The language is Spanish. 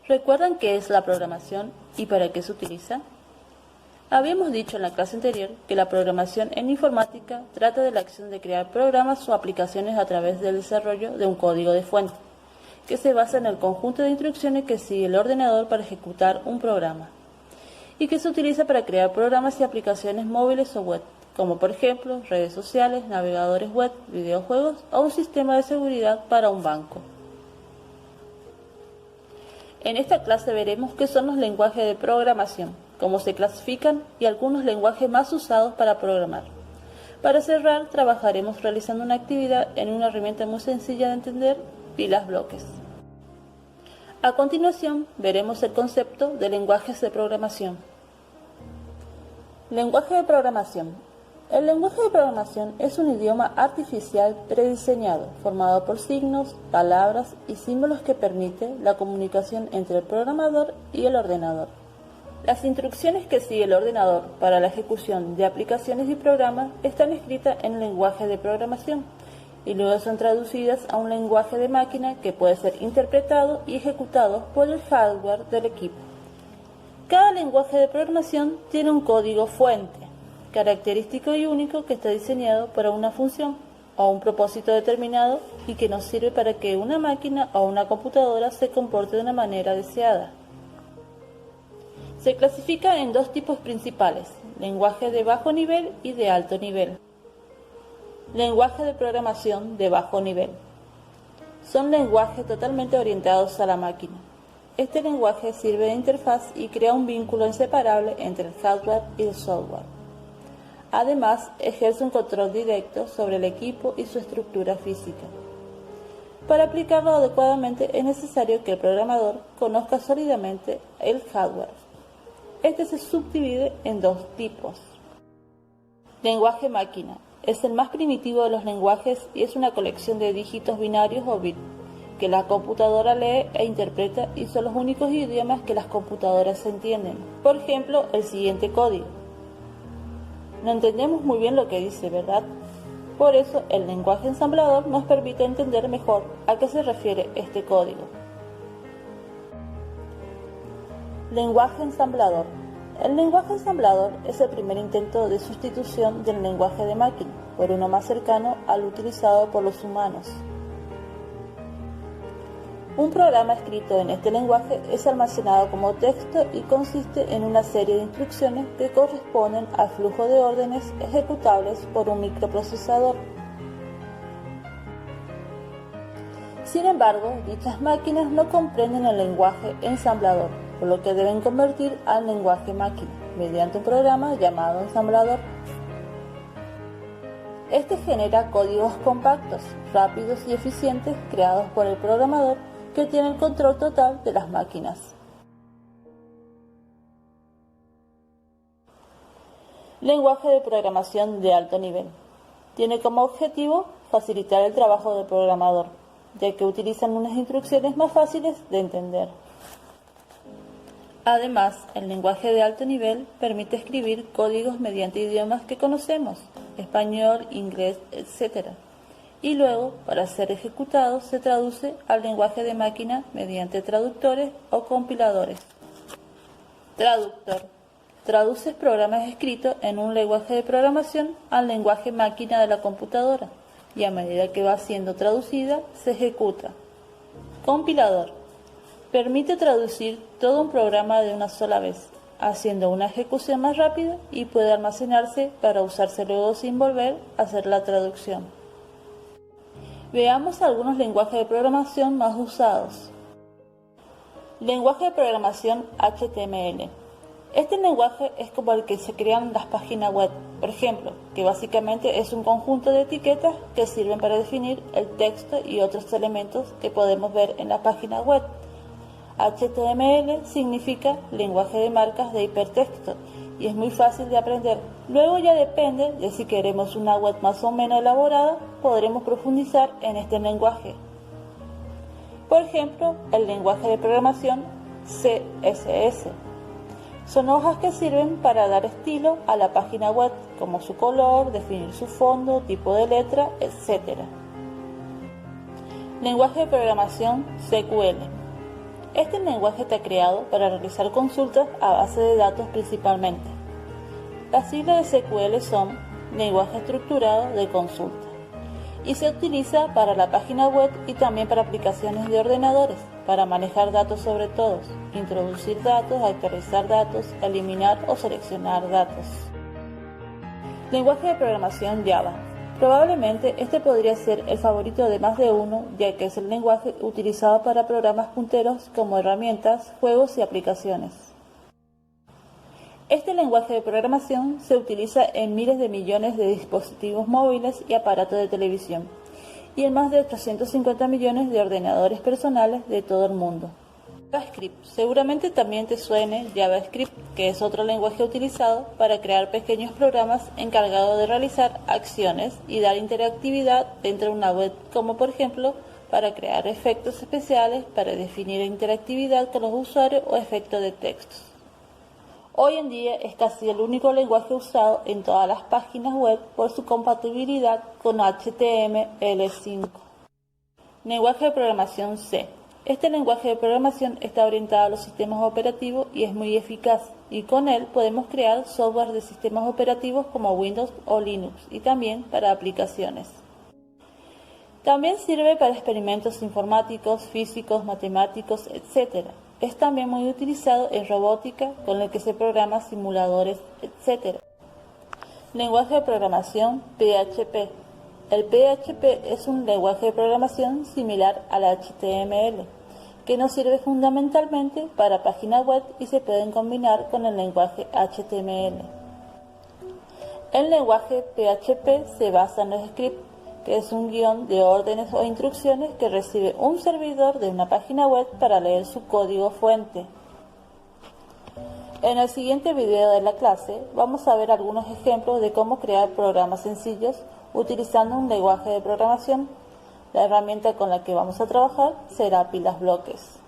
¿Recuerdan qué es la programación y para qué se utiliza? Habíamos dicho en la clase anterior que la programación en informática trata de la acción de crear programas o aplicaciones a través del desarrollo de un código de fuente, que se basa en el conjunto de instrucciones que sigue el ordenador para ejecutar un programa, y que se utiliza para crear programas y aplicaciones móviles o web, como por ejemplo redes sociales, navegadores web, videojuegos o un sistema de seguridad para un banco. En esta clase veremos qué son los lenguajes de programación, cómo se clasifican y algunos lenguajes más usados para programar. Para cerrar, trabajaremos realizando una actividad en una herramienta muy sencilla de entender, pilas bloques. A continuación, veremos el concepto de lenguajes de programación. Lenguaje de programación. El lenguaje de programación es un idioma artificial prediseñado, formado por signos, palabras y símbolos que permite la comunicación entre el programador y el ordenador. Las instrucciones que sigue el ordenador para la ejecución de aplicaciones y programas están escritas en lenguaje de programación y luego son traducidas a un lenguaje de máquina que puede ser interpretado y ejecutado por el hardware del equipo. Cada lenguaje de programación tiene un código fuente, característico y único que está diseñado para una función o un propósito determinado y que nos sirve para que una máquina o una computadora se comporte de una manera deseada. Se clasifica en dos tipos principales, lenguaje de bajo nivel y de alto nivel. Lenguaje de programación de bajo nivel. Son lenguajes totalmente orientados a la máquina. Este lenguaje sirve de interfaz y crea un vínculo inseparable entre el hardware y el software. Además, ejerce un control directo sobre el equipo y su estructura física. Para aplicarlo adecuadamente es necesario que el programador conozca sólidamente el hardware. Este se subdivide en dos tipos. Lenguaje máquina. Es el más primitivo de los lenguajes y es una colección de dígitos binarios o bits que la computadora lee e interpreta y son los únicos idiomas que las computadoras entienden. Por ejemplo, el siguiente código. No entendemos muy bien lo que dice, ¿verdad? Por eso, el lenguaje ensamblador nos permite entender mejor a qué se refiere este código. Lenguaje ensamblador. El lenguaje ensamblador es el primer intento de sustitución del lenguaje de máquina por uno más cercano al utilizado por los humanos. Un programa escrito en este lenguaje es almacenado como texto y consiste en una serie de instrucciones que corresponden al flujo de órdenes ejecutables por un microprocesador. Sin embargo, dichas máquinas no comprenden el lenguaje ensamblador, por lo que deben convertir al lenguaje máquina mediante un programa llamado ensamblador. Este genera códigos compactos, rápidos y eficientes creados por el programador que tiene el control total de las máquinas. Lenguaje de programación de alto nivel. Tiene como objetivo facilitar el trabajo del programador, ya que utilizan unas instrucciones más fáciles de entender. Además, el lenguaje de alto nivel permite escribir códigos mediante idiomas que conocemos, español, inglés, etc. Y luego, para ser ejecutado, se traduce al lenguaje de máquina mediante traductores o compiladores. Traductor. Traduce programas escritos en un lenguaje de programación al lenguaje máquina de la computadora y a medida que va siendo traducida, se ejecuta. Compilador. Permite traducir todo un programa de una sola vez, haciendo una ejecución más rápida y puede almacenarse para usarse luego sin volver a hacer la traducción. Veamos algunos lenguajes de programación más usados. Lenguaje de programación HTML. Este lenguaje es como el que se crean las páginas web, por ejemplo, que básicamente es un conjunto de etiquetas que sirven para definir el texto y otros elementos que podemos ver en la página web. HTML significa lenguaje de marcas de hipertexto y es muy fácil de aprender. Luego ya depende de si queremos una web más o menos elaborada, podremos profundizar en este lenguaje. Por ejemplo, el lenguaje de programación CSS. Son hojas que sirven para dar estilo a la página web, como su color, definir su fondo, tipo de letra, etc. Lenguaje de programación SQL. Este lenguaje está creado para realizar consultas a base de datos principalmente. Las siglas de SQL son lenguaje estructurado de consulta y se utiliza para la página web y también para aplicaciones de ordenadores, para manejar datos sobre todos, introducir datos, actualizar datos, eliminar o seleccionar datos. Lenguaje de programación Java. Probablemente este podría ser el favorito de más de uno, ya que es el lenguaje utilizado para programas punteros como herramientas, juegos y aplicaciones. Este lenguaje de programación se utiliza en miles de millones de dispositivos móviles y aparatos de televisión, y en más de 850 millones de ordenadores personales de todo el mundo. JavaScript. Seguramente también te suene JavaScript, que es otro lenguaje utilizado para crear pequeños programas encargados de realizar acciones y dar interactividad dentro de una web, como por ejemplo para crear efectos especiales, para definir interactividad con los usuarios o efectos de textos. Hoy en día es casi el único lenguaje usado en todas las páginas web por su compatibilidad con HTML5. Lenguaje de programación C. Este lenguaje de programación está orientado a los sistemas operativos y es muy eficaz, y con él podemos crear software de sistemas operativos como Windows o Linux y también para aplicaciones. También sirve para experimentos informáticos, físicos, matemáticos, etc. Es también muy utilizado en robótica, con el que se programa simuladores, etc. Lenguaje de programación PHP. El PHP es un lenguaje de programación similar al HTML, que nos sirve fundamentalmente para páginas web y se pueden combinar con el lenguaje HTML. El lenguaje PHP se basa en los scripts, que es un guión de órdenes o instrucciones que recibe un servidor de una página web para leer su código fuente. En el siguiente video de la clase vamos a ver algunos ejemplos de cómo crear programas sencillos utilizando un lenguaje de programación. La herramienta con la que vamos a trabajar será Pilas Bloques.